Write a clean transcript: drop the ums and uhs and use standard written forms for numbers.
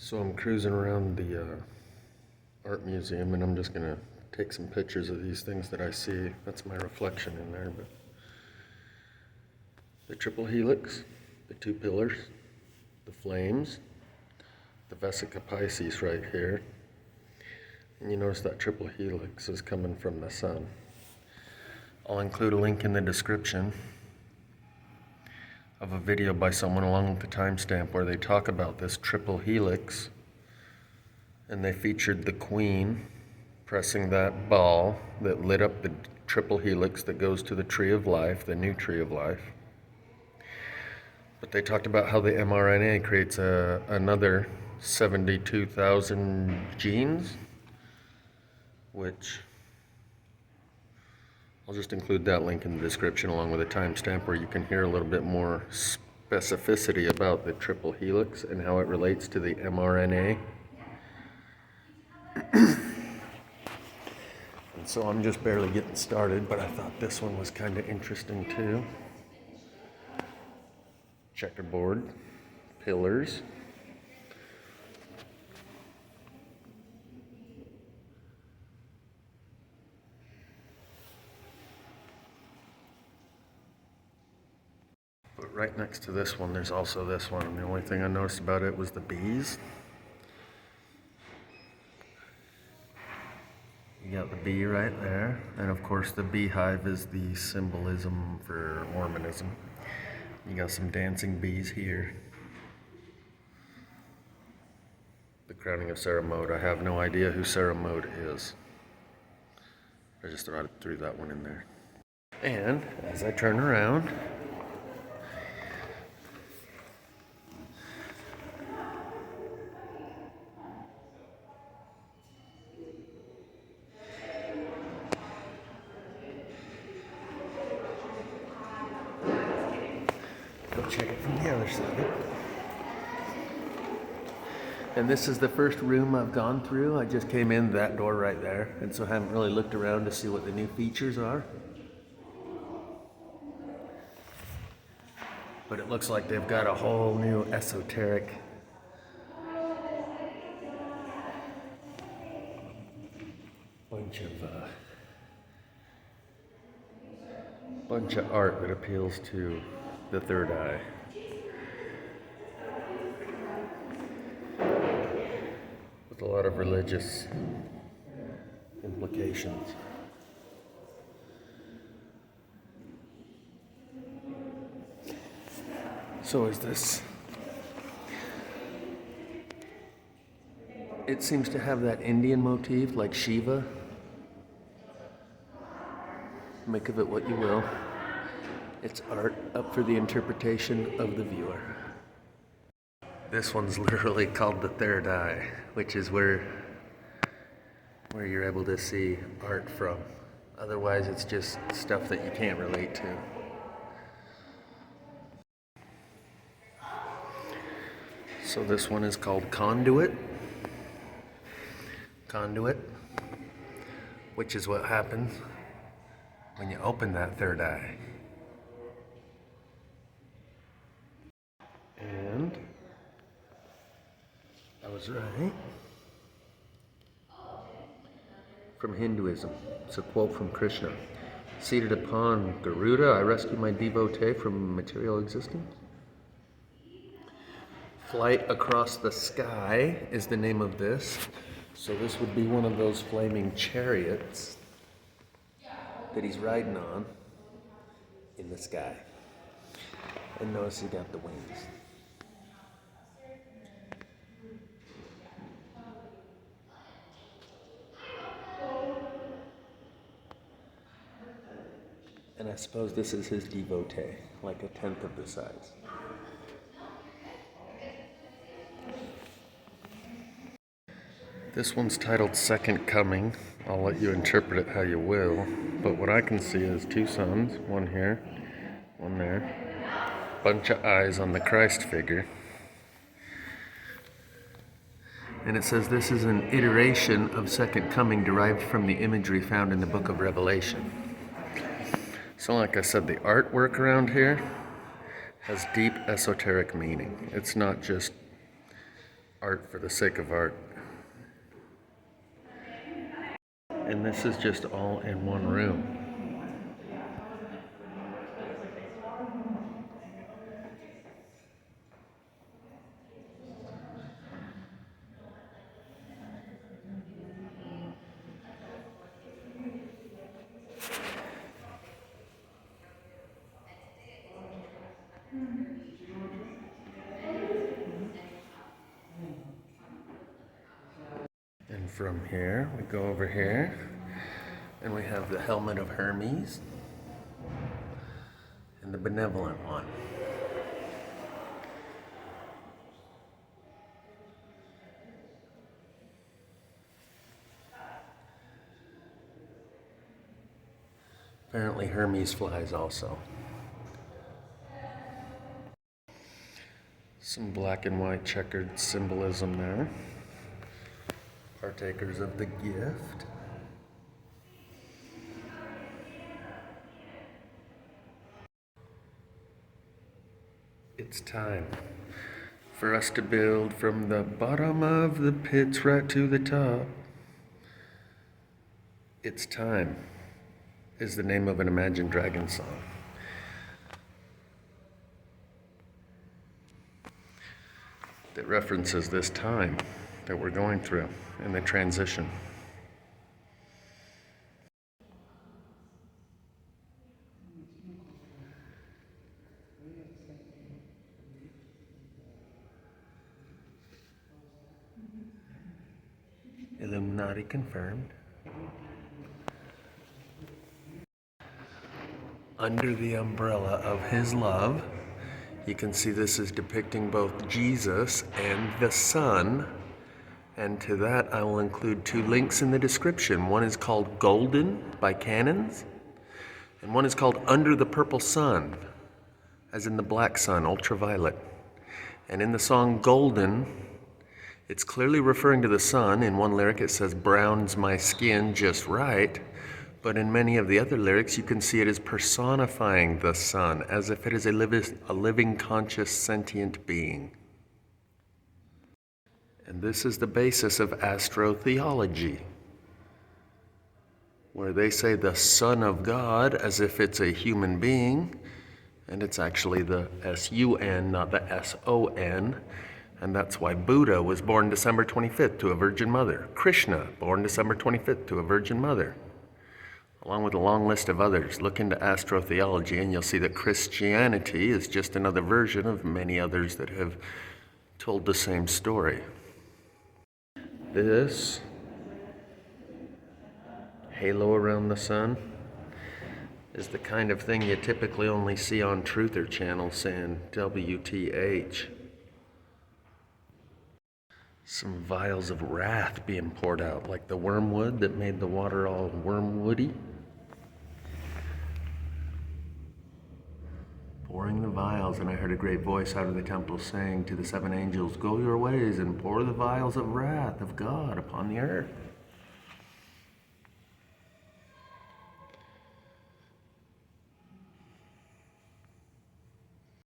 So I'm cruising around the art museum and I'm just gonna take some pictures of these things that I see. That's my reflection in there, but the triple helix, the two pillars, the flames, the Vesica Pisces right here. And you notice that triple helix is coming from the sun. I'll include a link in the description of a video by someone along with the timestamp where they talk about this triple helix, and they featured the queen pressing that ball that lit up the triple helix that goes to the tree of life, the new tree of life. But they talked about how the mRNA creates another 72,000 genes, which I'll just include that link in the description along with a timestamp where you can hear a little bit more specificity about the triple helix and how it relates to the mRNA. And so I'm just barely getting started, but I thought this one was kind of interesting too. Checkerboard, pillars. But right next to this one, there's also this one. And the only thing I noticed about it was the bees. You got the bee right there. And of course the beehive is the symbolism for Mormonism. You got some dancing bees here. The crowning of Sarah Mode. I have no idea who Sarah Mode is. I just threw that one in there. And as I turn around, go check it from the other side. And this is the first room I've gone through. I just came in that door right there, and so I haven't really looked around to see what the new features are. But it looks like they've got a whole new esoteric bunch of art that appeals to the third eye. With a lot of religious implications. So is this. It seems to have that Indian motif like Shiva. Make of it what you will. It's art up for the interpretation of the viewer. This one's literally called the third eye, which is where you're able to see art from. Otherwise, it's just stuff that you can't relate to. So this one is called Conduit. Conduit, which is what happens when you open that third eye. And I was right. From Hinduism, it's a quote from Krishna. Seated upon Garuda, I rescue my devotee from material existence. Flight across the sky is the name of this. So this would be one of those flaming chariots that he's riding on in the sky. And notice he got the wings. And I suppose this is his devotee, like a tenth of the size. This one's titled Second Coming. I'll let you interpret it how you will, but what I can see is two suns, one here, one there, bunch of eyes on the Christ figure. And it says this is an iteration of Second Coming derived from the imagery found in the book of Revelation. So like I said, the artwork around here has deep esoteric meaning. It's not just art for the sake of art. And this is just all in one room. And from here, we go over here, and we have the helmet of Hermes, and the benevolent one. Apparently Hermes flies also. Some black and white checkered symbolism there. Partakers of the gift. It's time for us to build from the bottom of the pits right to the top. It's time is the name of an Imagine Dragons song. That references this time that we're going through in the transition. Illuminati confirmed. Under the umbrella of his love, you can see this is depicting both Jesus and the Son. And to that, I will include 2 links in the description. One is called Golden by Canons, and one is called Under the Purple Sun, as in the black sun, ultraviolet. And in the song Golden, it's clearly referring to the sun. In one lyric, it says, "Brown's my skin just right." But in many of the other lyrics, you can see it as personifying the sun, as if it is a living, conscious, sentient being. And this is the basis of astrotheology, where they say the Son of God as if it's a human being, and it's actually the S-U-N, not the S-O-N. And that's why Buddha was born December 25th to a virgin mother. Krishna, born December 25th to a virgin mother. Along with a long list of others. Look into astrotheology and you'll see that Christianity is just another version of many others that have told the same story. This halo around the sun is the kind of thing you typically only see on Truther Channel saying WTH. Some vials of wrath being poured out, like the wormwood that made the water all wormwoody. Pouring the vials, and I heard a great voice out of the temple saying to the 7 angels, "Go your ways and pour the vials of wrath of God upon the earth."